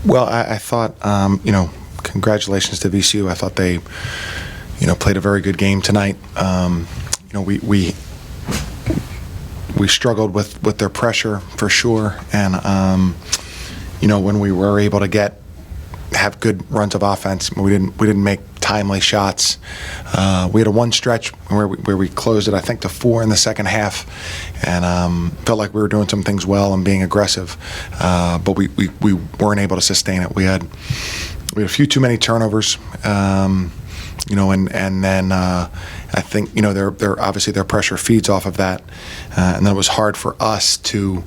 Well, I thought, congratulations to VCU. I thought they, played a very good game tonight. We struggled with their pressure for sure, and when we were able to have good runs of offense, we didn't make timely shots. We had one stretch where we closed it, I think, to 4 in the second half, and felt like we were doing some things well and being aggressive, but we weren't able to sustain it. We had a few too many turnovers, and then I think their obviously their pressure feeds off of that, and then it was hard for us to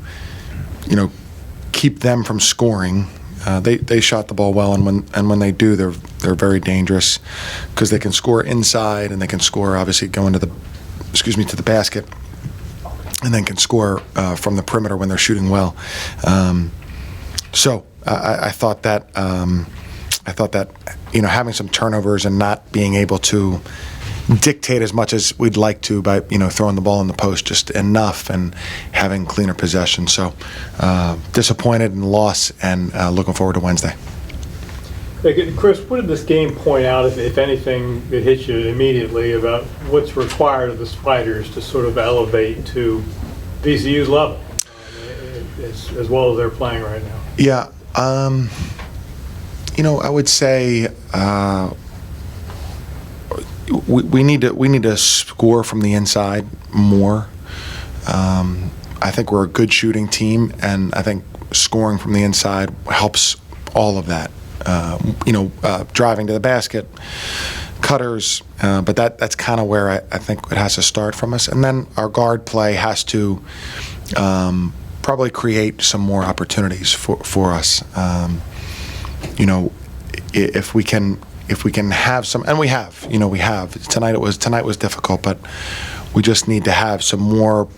keep them from scoring. They shot the ball well, and when they do, they're very dangerous because they can score inside, and they can score obviously going to the basket, and then can score from the perimeter when they're shooting well. So I thought that having some turnovers and not being able to dictate as much as we'd like to by throwing the ball in the post just enough and having cleaner possession. So disappointed in the loss, and looking forward to Wednesday. Hey, Chris, what did this game point out, if anything, that hit you immediately about what's required of the Spiders to sort of elevate to VCU's level, as well as they're playing right now? Yeah, I would say we need to score from the inside more. I think we're a good shooting team, and I think scoring from the inside helps all of that. Driving to the basket, cutters, but that's kind of where I think it has to start from us. And then our guard play has to probably create some more opportunities for us. If we can have some, and we have tonight was difficult, but we just need to have some more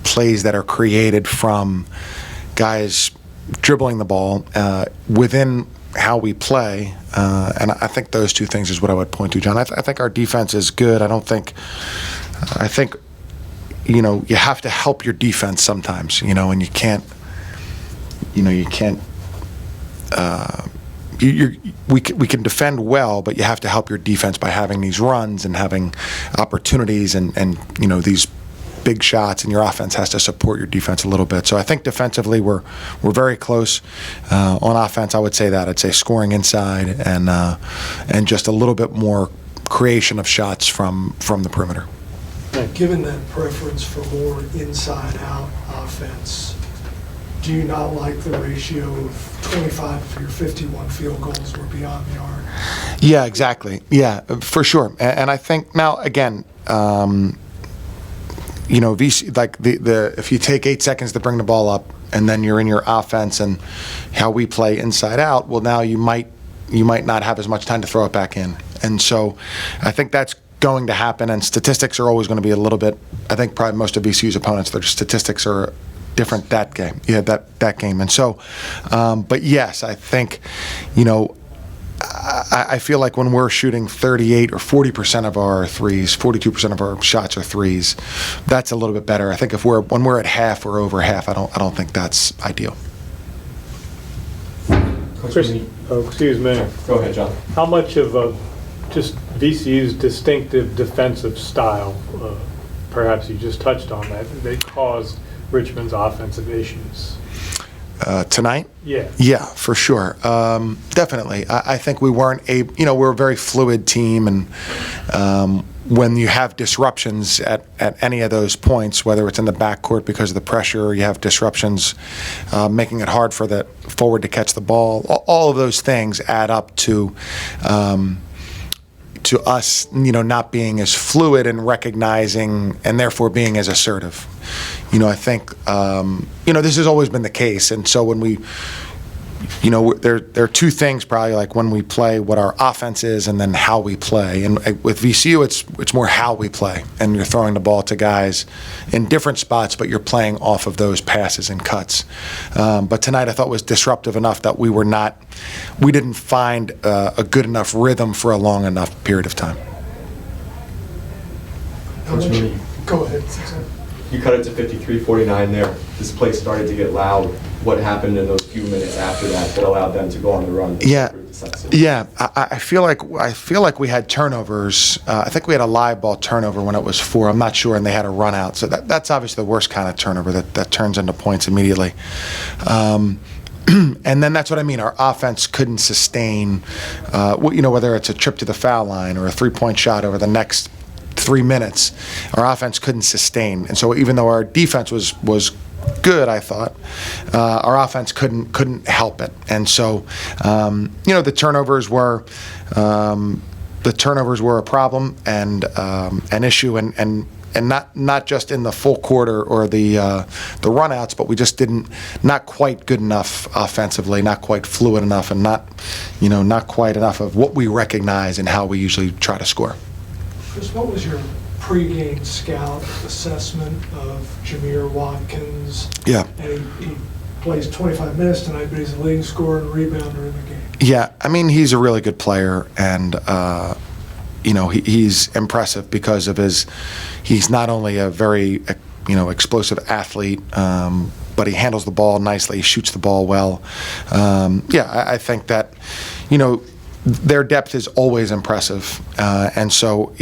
plays that are created from guys dribbling the ball within how we play, and I think those two things is what I would point to, John. I think our defense is good. I think you have to help your defense sometimes, and you can't. We can defend well, but you have to help your defense by having these runs and having opportunities and these big shots, and your offense has to support your defense a little bit. So I think defensively we're very close. On offense, I would say that. I'd say scoring inside and just a little bit more creation of shots from the perimeter. Given that preference for more inside-out offense, do you not like the ratio of 25 of your 51 field goals were beyond the arc? Yeah, exactly. Yeah, for sure. And I think now, again, VC, like if you take 8 seconds to bring the ball up, and then you're in your offense and how we play inside out, well, now you might not have as much time to throw it back in. And so I think that's going to happen, and statistics are always going to be a little bit, I think probably most of VCU's opponents, their statistics are different that game. Yeah, that game. And so, but yes, I think, I feel like when we're shooting 38 or 40% of our threes, 42% of our shots are threes, that's a little bit better. I think when we're at half or over half, I don't think that's ideal. Excuse me. Go ahead, John. How much of just VCU's distinctive defensive style, perhaps you just touched on that, they caused Richmond's offensive issues? Tonight? Yeah. Yeah, for sure. Definitely. I think we weren't able, we're a very fluid team, and when you have disruptions at any of those points, whether it's in the backcourt because of the pressure, or you have disruptions making it hard for the forward to catch the ball, all of those things add up to us, not being as fluid and recognizing, and therefore being as assertive. I think, this has always been the case. And so when we, there are two things probably, like when we play, what our offense is, and then how we play. And with VCU, it's more how we play. And you're throwing the ball to guys in different spots, but you're playing off of those passes and cuts. But tonight I thought was disruptive enough that we didn't find a good enough rhythm for a long enough period of time. Go ahead. You cut it to 53-49 there. This play started to get loud. what happened in those few minutes after that allowed them to go on the run. Yeah. I feel like we had turnovers. I think we had a live ball turnover when it was 4. I'm not sure, and they had a run out. So that's obviously the worst kind of turnover that turns into points immediately. And then that's what I mean. Our offense couldn't sustain, whether it's a trip to the foul line or a 3-point shot over the next 3 minutes. Our offense couldn't sustain, and so even though our defense was good, I thought our offense couldn't help it. And so, the turnovers were a problem and an issue, and not just in the full quarter or the runouts, but we just not quite good enough offensively, not quite fluid enough, and not quite enough of what we recognize and how we usually try to score. Chris, what was your pregame scout assessment of Jameer Watkins? Yeah. And he plays 25 minutes tonight, but he's a leading scorer and rebounder in the game. Yeah, I mean, he's a really good player, and he's impressive because of he's not only a very explosive athlete, but he handles the ball nicely, he shoots the ball well. I think that their depth is always impressive, and so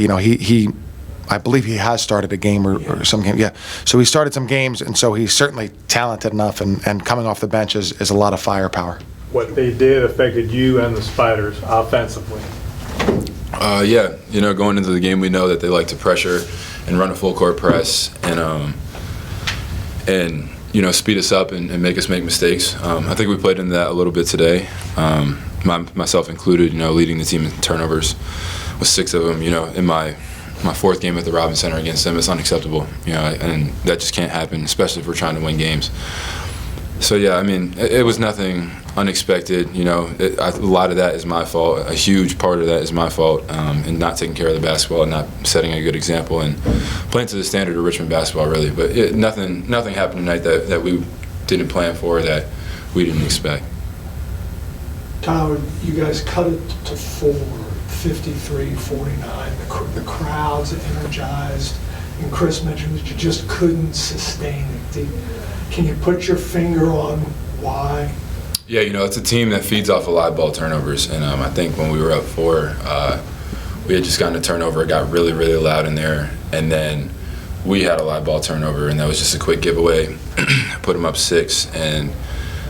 I believe he has started a game or some game. Yeah, so he started some games, and so he's certainly talented enough, and coming off the bench is a lot of firepower. What they did affected you and the Spiders offensively. Going into the game, we know that they like to pressure and run a full court press and speed us up and make us make mistakes. I think we played into that a little bit today, myself included. Leading the team in turnovers with 6 of them. In my 4th game at the Robins Center against them, it's unacceptable. And that just can't happen, especially if we're trying to win games. So it was nothing unexpected. A lot of that is my fault. A huge part of that is my fault in not taking care of the basketball and not setting a good example and playing to the standard of Richmond basketball, really. But nothing happened tonight that we didn't plan for, that we didn't expect. Tyler, you guys cut it to 4, 53-49. The crowd's energized, and Chris mentioned that you just couldn't sustain it. Can you put your finger on why? Yeah, it's a team that feeds off of live ball turnovers, and I think when we were up 4, we had just gotten a turnover. It got really, really loud in there, and then we had a live ball turnover, and that was just a quick giveaway. Put them up 6, and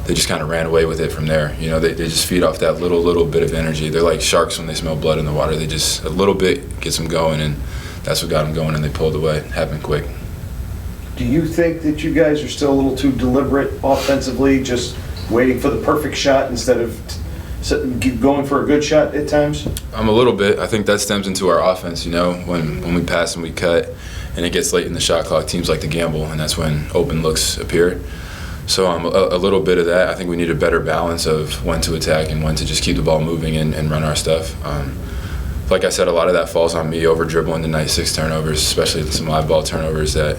they just kind of ran away with it from there. They just feed off that little bit of energy. They're like sharks when they smell blood in the water. They just, a little bit gets them going, and that's what got them going, and they pulled away. It happened quick. Do you think that you guys are still a little too deliberate offensively, just waiting for the perfect shot instead of going for a good shot at times? A little bit. I think that stems into our offense. When we pass and we cut and it gets late in the shot clock, teams like to gamble, and that's when open looks appear. So a little bit of that. I think we need a better balance of when to attack and when to just keep the ball moving and run our stuff. Like I said, a lot of that falls on me over dribbling tonight, 6 turnovers, especially some live ball turnovers that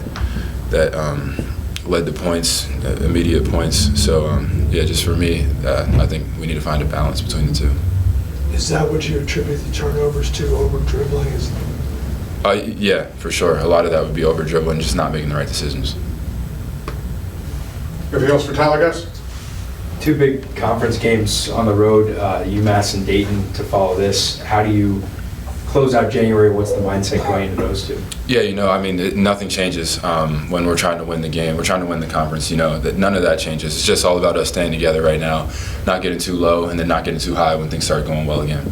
led to points, immediate points. So just for me, I think we need to find a balance between the 2. Is that what you attribute the turnovers to, over dribbling? Yeah, for sure. A lot of that would be over dribbling, just not making the right decisions. Anything else for Tyler, guys? 2 big conference games on the road, UMass and Dayton to follow this. How do you close out January? What's the mindset going into those 2? Yeah, nothing changes when we're trying to win the game. We're trying to win the conference, that none of that changes. It's just all about us staying together right now, not getting too low and then not getting too high when things start going well again.